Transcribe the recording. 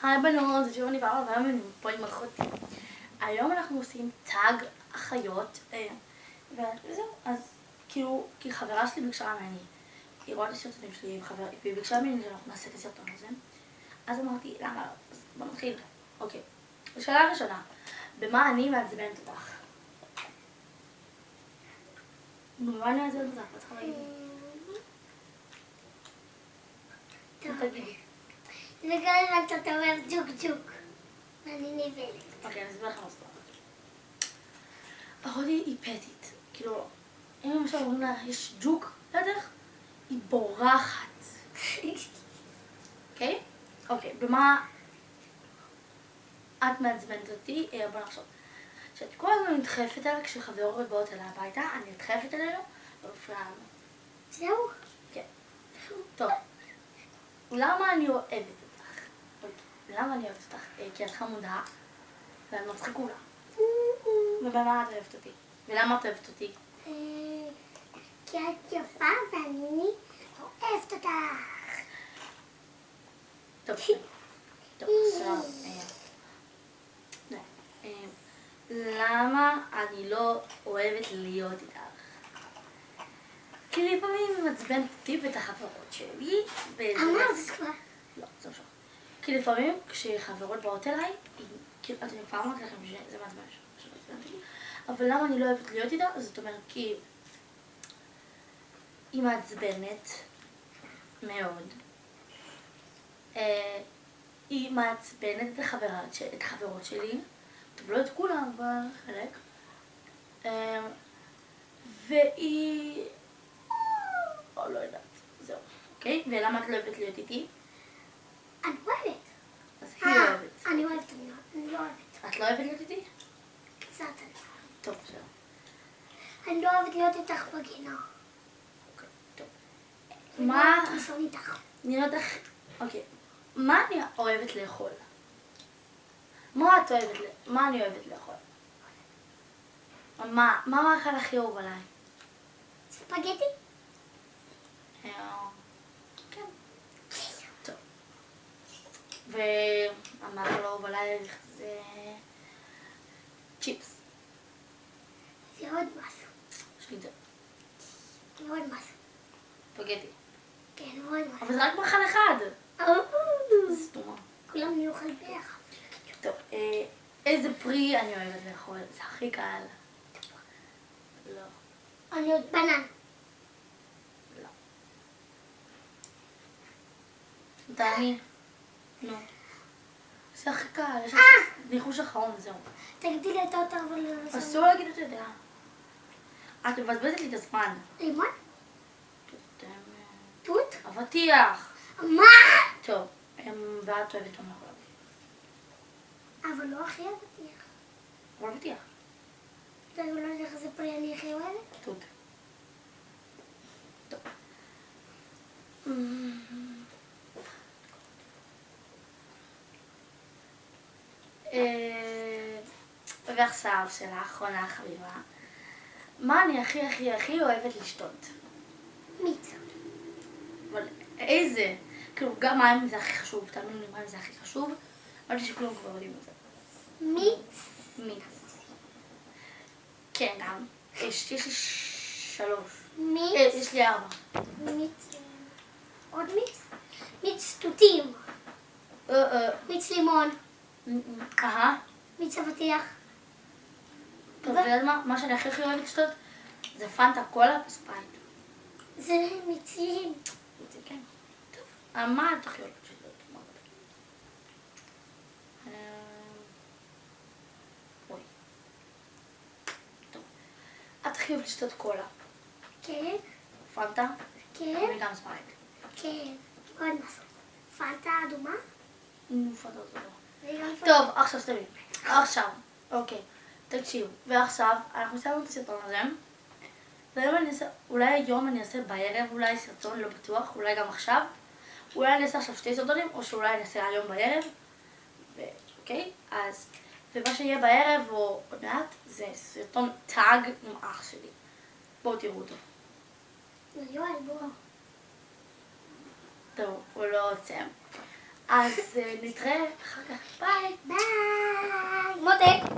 היי בנות, זה שירוני ברמה והיום אני פה עם אחותי. היום אנחנו עושים תג אחיות וזהו, אז כאילו, כי חברה שלי ביקשה ממני, היא רואה את הסרטונים שלי עם חברה, והיא ביקשה ממני שאנחנו נעשה את הסרטון הזה. אז אמרתי, למה? אז בוא נתחיל. אוקיי, השאלה הראשונה, במה אני מעצבנת אותך? במה אני מעצבנת אותך? את צריכה להגיד לי. תגידי. וגם אתה אומר ג'וק ג'וק. ואני נבלת. אוקיי, אני אסביר לכם מה זאת אומרת. אחותי היא פטית. כאילו, אם למשל אומרים לה, יש ג'וק לידך, היא בורחת. אוקיי? אוקיי, במה את מעצבנת אותי? בוא נחשוב. שאת כל הזמן נדחפת עליה כשחברות באות אליי הביתה, אני נדחפת אלינו ומפריעה לנו. זהו? כן. טוב. למה אני אוהבת אותך? למה אני אוהבת אותך? כי את חמודה ואת מצחיקולה. ובמה את אוהבת אותי? ולמה את אוהבת אותי? כי את יפה ואני אוהבת אותך. טוב, עכשיו, למה אני לא אוהבת להיות איתך? כי לפעמים היא מעצבנת אותי ואת החברות שלי. אמרת כבר. לא, זה משהו. כי לפעמים כשחברות באות אליי, כאילו, אתם כבר אמרתי לכם שזה מעצבן אותי, אבל למה אני לא אוהבת להיות איתה? זאת אומרת, כי היא מעצבנת מאוד. היא מעצבנת את החברות שלי, טוב, לא את כולם, אבל חלק. והיא... לא יודעת, זהו, אוקיי? ולמה את לא אוהבת להיות איתי? אני אוהבת. אז היא אוהבת. אני אוהבת, אני לא אוהבת. את לא אוהבת להיות איתי? קצת אני. טוב, בסדר. אני לא אוהבת להיות איתך בגינה. אוקיי, טוב. אני מה... אוהבת לישון איתך. נראה אותך... אוקיי. מה אני אוהבת לאכול? מה את אוהבת? מה אני אוהבת לאכול? מה המאכל הכי אהוב עליי? ספגטי? כן. טוב. והמאכל האהוב עליי זה... צ'יפס. זה עוד משהו. יש לי את זה. זה עוד משהו. ספגטי. כן, עוד משהו. אבל זה רק מאכל אחד. זה סתומה. כולם נאכל ביחד. טוב, איזה פרי אני אוהבת לאכול? זה הכי קל. לא. אני עוד בנן. לא. תעני. נו. זה הכי קל, יש לך ניחוש אחרון, זהו. תגידי לי את האותה אבל לא... אסור להגיד את זה. את מבזבזת לי את הזמן. לימון? תות? אבטיח. מה? טוב, ואת אוהבת מה יכול להביא? אבל לא הכי אבטיח. אבל אבטיח. אתה לא יודע איך זה פרי אני הכי אוהבת? תות. טוב. ועכשיו שאלה האחרונה חביבה. מה אני הכי אוהבת לשתות? מיץ. אבל איזה? כאילו גם מים זה הכי חשוב, תאמינו לי מים זה הכי חשוב. אמרתי שכולם כבר יודעים את זה. מיץ? מיץ. כן, גם. יש לי 3. מיץ? יש לי 4. מיץ. עוד מיץ? מיץ תותים. מיץ לימון. מיץ אבטיח. טוב, ויודעת מה? מה שאני הכי אוהבת לשתות זה פנטה קולה וספרייט. זה מיצים. זה כן. טוב. מה את הכי אוהבת לשתות? אוי. טוב. את הכי אוהבת לשתות קולה. כן. פנטה? כן. וגם ספרייט. כן. עוד משהו. פנטה אדומה? פנטה אדומה. וגם פנטה. טוב, עכשיו סתמי. עכשיו. אוקיי. תקשיבו. ועכשיו אנחנו סיימנו את הסרטון הזה. אולי היום אני אעשה בערב, אולי סרטון, לא בטוח, אולי גם עכשיו. אולי אני אעשה עכשיו 2 סרטונים, או שאולי אני אעשה היום בערב. אוקיי? אז, ומה שיהיה בערב או עוד מעט, זה סרטון טאג עם אח שלי. בואו תראו אותו. יואל, בוא. טוב, הוא לא עוצם. אז נתראה אחר כך. ביי. ביי. מותק.